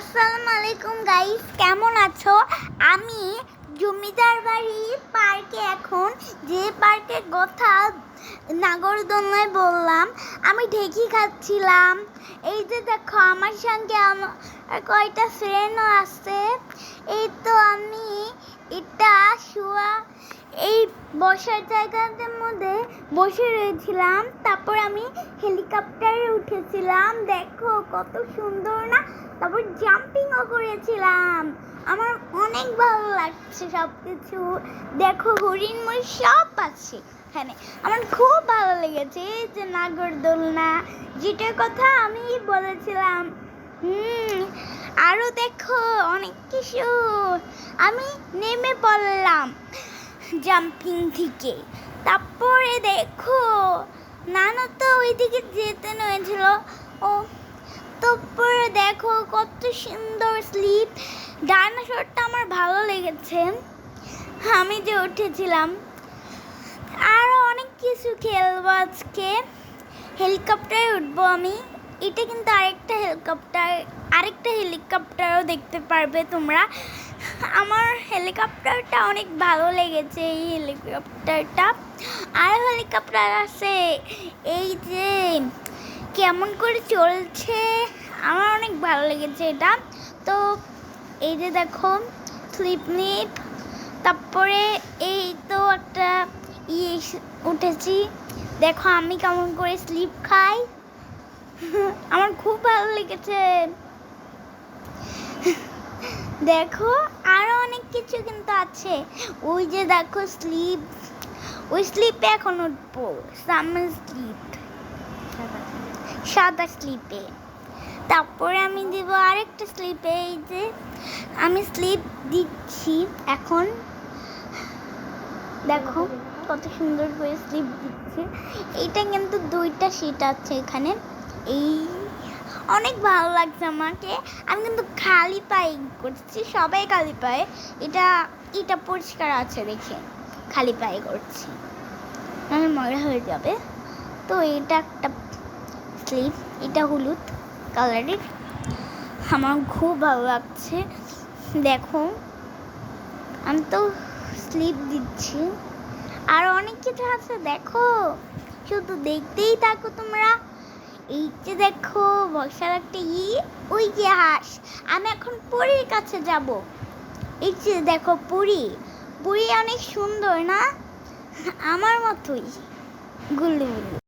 আসসালামু আলাইকুম গাইস, কেমন আছো? আমি জমিদার বাড়ি পার্কে, এখন যে পার্কের কথা নাগরদোলনায় বললাম, আমি ঢেকি খাচ্ছিলাম। এই যে দেখো, আমার সঙ্গে আমার কয়টা ফ্রেন্ডও আছে। এই তো আমি এটা শোয়া এই বসার জায়গাটার মধ্যে বসে রয়েছিলাম। তারপর আমি হেলিকপ্টারে উঠেছিলাম, দেখো কত সুন্দর না। তারপর জাম্পিংও করেছিলাম। আমার অনেক ভালো লাগছে সব কিছু। দেখো হরিণ ময়ূর সব আছে এখানে, আমার খুব ভালো লেগেছে। এই যে নাগরদোলনা, যেটার কথা আমি বলেছিলাম। আরো দেখো অনেক কিছু। আমি নেমে পড়লাম জাম্পিং থেকে। তারপরে দেখো নানু তো ওইদিকে যেতে হয়েছিল। ও তারপরে দেখো কত সুন্দর স্লিপ। ডাইনোসরটা আমার ভালো লেগেছে, আমি যে উঠেছিলাম। আরো অনেক কিছু খেলবো আজকে। হেলিকপ্টারে উঠবো আমি। এটা কিন্তু আরেকটা হেলিকপ্টারও দেখতে পারবে তোমরা। আমার হেলিকপ্টারটা অনেক ভালো লেগেছে, এই হেলিকপ্টারটা। আরো হেলিকপ্টার আছে, এই যে কেমন করে চলছে, আমার অনেক ভালো লেগেছে এটা। তো এই যে দেখো স্লিপ, তারপরে এই তো একটা উঠেছি। দেখো আমি কেমন করে স্লিপ খাই, আমার খুব ভালো লেগেছে। দেখো আরো অনেক কিছু কিন্তু আছে। ওই যে দেখো স্লিপ, ওই স্লিপে এখন উঠবো। সাদা স্লিপে। তারপরে আমি দিব আরেকটা স্লিপে। এই যে আমি স্লিপ দিচ্ছি এখন, দেখো কত সুন্দর করে স্লিপ দিচ্ছে। এইটা কিন্তু 2টা সিট আছে এখানে। এই অনেক ভালো লাগছে আমাকে। আমি কিন্তু খালি পায়ে করছি, সবাই খালি পায়ে। এটা পরিষ্কার আছে দেখে খালি পায়ে করছি, মানে ময়লা হয়ে যাবে। তো এটা একটা স্লিপ, এটা হলুদ কালারের, আমার খুব ভালো লাগছে। দেখো আমি তো স্লিপ দিচ্ছি। আর অনেক কিছু আছে, দেখো শুধু দেখতেই থাকো তোমরা। এই যে দেখো বসার একটা ওই যে হাঁস। আমি এখন পরীর কাছে যাব। এই যে দেখো পরী অনেক সুন্দর না, আমার মতোই গুল্লু গুল্লু।